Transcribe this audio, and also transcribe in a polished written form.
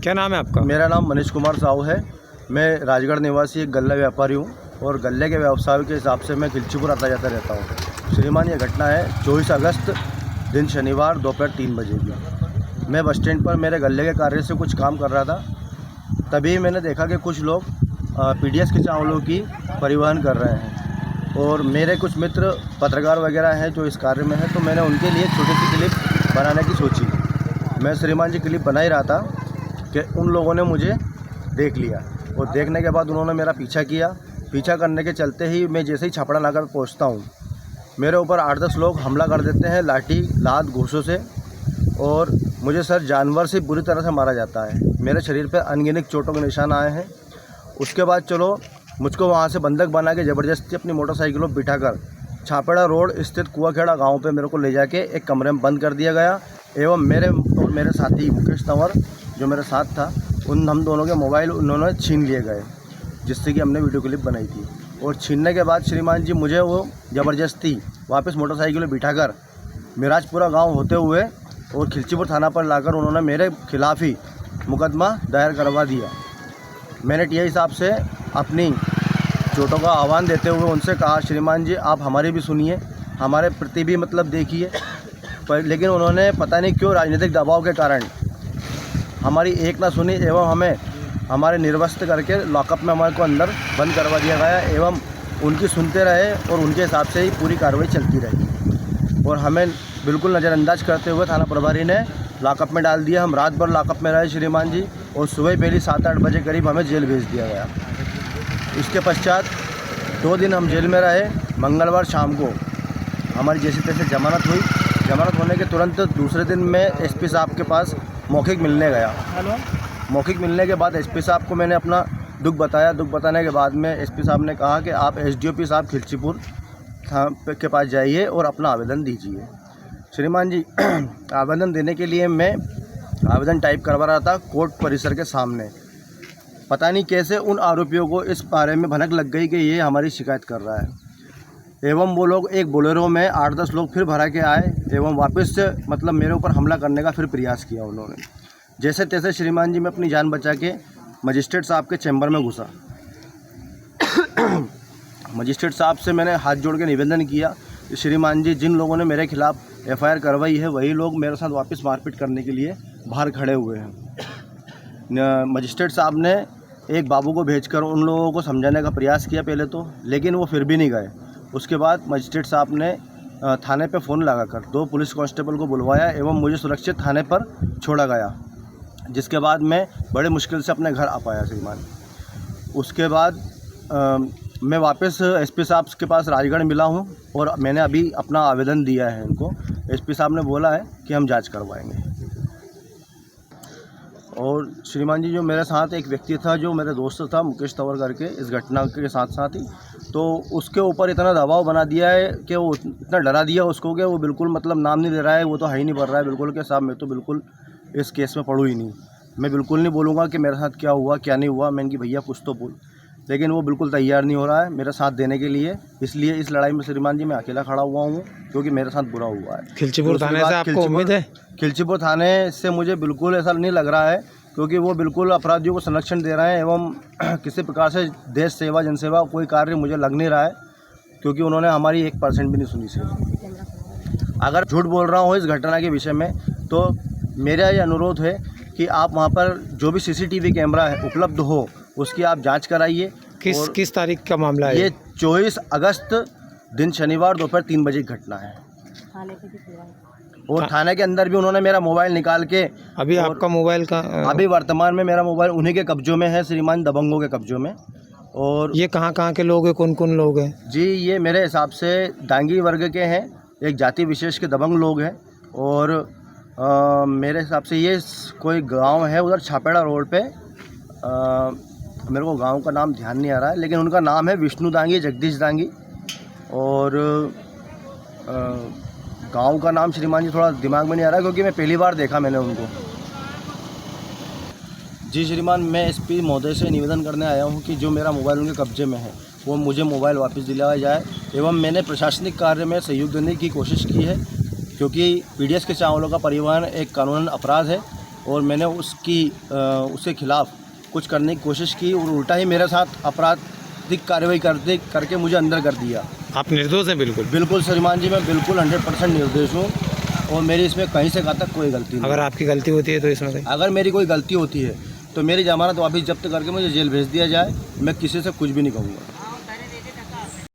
क्या नाम है आपका? मेरा नाम मनीष कुमार साहू है। मैं राजगढ़ निवासी एक गल्ला व्यापारी हूँ और गल्ले के व्यवसाय के हिसाब से मैं खिलचीपुर आता जाता रहता हूँ। श्रीमान, ये घटना है 24 अगस्त दिन शनिवार दोपहर 3 बजे की। मैं बस स्टैंड पर मेरे गल्ले के कार्य से कुछ काम कर रहा था, तभी मैंने देखा कि कुछ लोग पीडीएस के चावलों की परिवहन कर रहे हैं और मेरे कुछ मित्र पत्रकार वगैरह हैं जो इस कार्य में हैं, तो मैंने उनके लिए छोटी सी क्लिप बनाने की सोची। मैं श्रीमान जी क्लिप बना ही रहा था कि उन लोगों ने मुझे देख लिया और देखने के बाद उन्होंने मेरा पीछा किया। पीछा करने के चलते ही मैं जैसे ही छापड़ा नाका पर पहुँचता हूँ, मेरे ऊपर 8-10 लोग हमला कर देते हैं लाठी लात घूंसों से और मुझे सर जानवर से बुरी तरह से मारा जाता है। मेरे शरीर पर अनगिनत चोटों के निशान आए हैं। उसके बाद चलो मुझको वहाँ से बंधक बना के ज़बरदस्ती अपनी मोटरसाइकिलों पर बिठाकर छापड़ा रोड स्थित कुआखेड़ा गाँव पे मेरे को ले जाके एक कमरे में बंद कर दिया गया एवं मेरे साथी मुकेश तंवर जो मेरे साथ था, हम दोनों के मोबाइल उन्होंने छीन लिए गए, जिससे कि हमने वीडियो क्लिप बनाई थी। और छीनने के बाद श्रीमान जी मुझे वो ज़बरदस्ती वापस मोटरसाइकिल में बिठाकर मिराजपुरा गांव होते हुए और खिलचीपुर थाना पर लाकर उन्होंने मेरे खिलाफ ही मुकदमा दायर करवा दिया। मैंने टीआई साहब से अपनी चोटों का आह्वान देते हुए उनसे कहा, श्रीमान जी आप हमारी भी सुनिए, हमारे प्रति भी मतलब देखिए, लेकिन उन्होंने पता नहीं क्यों राजनीतिक दबाव के कारण हमारी एक ना सुनी एवं हमें हमारे निर्वस्त करके लॉकअप में हमारे को अंदर बंद करवा दिया गया एवं उनकी सुनते रहे और उनके हिसाब से ही पूरी कार्रवाई चलती रही और हमें बिल्कुल नज़रअंदाज करते हुए थाना प्रभारी ने लॉकअप में डाल दिया। हम रात भर लॉकअप में रहे श्रीमान जी और सुबह पहली 7-8 बजे करीब हमें जेल भेज दिया गया। इसके पश्चात 2 दिन हम जेल में रहे। मंगलवार शाम को हमारी जैसे तैसे जमानत हुई। जमानत होने के तुरंत दूसरे दिन मैं एसपी साहब के पास मौखिक मिलने गया। मौखिक मिलने के बाद एसपी साहब को मैंने अपना दुख बताया। दुख बताने के बाद में एसपी साहब ने कहा कि आप एसडीओपी साहब खिलचीपुर के पास जाइए और अपना आवेदन दीजिए। श्रीमान जी, आवेदन देने के लिए मैं आवेदन टाइप करवा रहा था कोर्ट परिसर के सामने। पता नहीं कैसे उन आरोपियों को इस बारे में भनक लग गई कि ये हमारी शिकायत कर रहा है एवं वो लोग एक बोलेरो में 8-10 लोग फिर भरा के आए एवं वापस से मतलब मेरे ऊपर हमला करने का फिर प्रयास किया उन्होंने। जैसे तैसे श्रीमान जी मैं अपनी जान बचा के मजिस्ट्रेट साहब के चैम्बर में घुसा। मजिस्ट्रेट साहब से मैंने हाथ जोड़ के निवेदन किया कि श्रीमान जी, जिन लोगों ने मेरे खिलाफ़ एफआईआर करवाई है वही लोग मेरे साथ वापस मारपीट करने के लिए बाहर खड़े हुए हैं। मजिस्ट्रेट साहब ने एक बाबू को भेजकर उन लोगों को समझाने का प्रयास किया पहले तो, लेकिन वो फिर भी नहीं गए। उसके बाद मजिस्ट्रेट साहब ने थाने पे फ़ोन लगाकर 2 पुलिस कांस्टेबल को बुलवाया एवं मुझे सुरक्षित थाने पर छोड़ा गया, जिसके बाद मैं बड़े मुश्किल से अपने घर आ पाया श्रीमान। उसके बाद मैं वापस एसपी साहब के पास राजगढ़ मिला हूँ और मैंने अभी अपना आवेदन दिया है इनको। एसपी साहब ने बोला है कि हम जांच करवाएंगे। और श्रीमान जी, जो मेरे साथ एक व्यक्ति था जो मेरे दोस्त था मुकेश तंवर करके, इस घटना के साथ ही तो उसके ऊपर इतना दबाव बना दिया है कि वो इतना डरा दिया उसको कि वो बिल्कुल मतलब नाम नहीं ले रहा है, वो तो है ही नहीं पढ़ रहा है बिल्कुल कि साहब मैं तो बिल्कुल इस केस में पढ़ूँ ही नहीं, मैं बिल्कुल नहीं बोलूँगा कि मेरे साथ क्या हुआ क्या नहीं हुआ। मैंने कि भैया कुछ तो बोल, लेकिन वो बिल्कुल तैयार नहीं हो रहा है मेरा साथ देने के लिए। इसलिए इस लड़ाई में श्रीमान जी मैं अकेला खड़ा हुआ हूँ क्योंकि मेरे साथ बुरा हुआ है। खिलचीपुर थाने से आपको उम्मीद है? खिलचीपुर थाने से मुझे बिल्कुल ऐसा नहीं लग रहा है क्योंकि वो बिल्कुल अपराधियों को संरक्षण दे रहे हैं एवं किसी प्रकार से देश सेवा जनसेवा कोई कार्य मुझे लग नहीं रहा है क्योंकि उन्होंने हमारी 1% भी नहीं सुनी सर। अगर झूठ बोल रहा हूँ इस घटना के विषय में तो मेरा ये अनुरोध है कि आप वहाँ पर जो भी सीसीटीवी कैमरा है उपलब्ध हो उसकी आप जांच कराइए। किस तारीख का मामला है? ये 24 अगस्त दिन शनिवार दोपहर 3 बजे की घटना है और थाने के अंदर भी उन्होंने मेरा मोबाइल निकाल के अभी आपका मोबाइल का अभी वर्तमान में मेरा मोबाइल उन्हीं के कब्जों में है श्रीमान, दबंगों के कब्जों में। और ये कहाँ के लोग हैं, कौन लोग हैं जी? ये मेरे हिसाब से डांगी वर्ग के हैं, एक जाति विशेष के दबंग लोग हैं और मेरे हिसाब से ये कोई गांव है उधर छापेड़ा रोड पे। मेरे को गांव का नाम ध्यान नहीं आ रहा है लेकिन उनका नाम है विष्णु दांगी, जगदीश दांगी। और गांव का नाम श्रीमान जी थोड़ा दिमाग में नहीं आ रहा क्योंकि मैं पहली बार देखा मैंने उनको। जी श्रीमान, मैं एसपी महोदय से निवेदन करने आया हूं कि जो मेरा मोबाइल उनके कब्जे में है वो मुझे मोबाइल वापस दिलाया जाए एवं मैंने प्रशासनिक कार्य में सहयोग देने की कोशिश की है क्योंकि पीडीएस के चावलों का परिवहन एक कानूनन अपराध है और मैंने उसके खिलाफ़ कुछ करने की कोशिश की और उल्टा ही मेरे साथ आपराधिक कार्रवाई करके मुझे अंदर कर दिया। आप निर्दोष हैं बिल्कुल? बिल्कुल श्रीमान जी, मैं बिल्कुल 100% निर्दोष हूँ और मेरी इसमें कहीं से कहाँ तक कोई गलती नहीं। अगर आपकी गलती होती है तो इसमें कहीं अगर मेरी कोई गलती होती है तो मेरी जमानत वापस जब्त करके मुझे जेल भेज दिया जाए, मैं किसी से कुछ भी नहीं कहूँगा।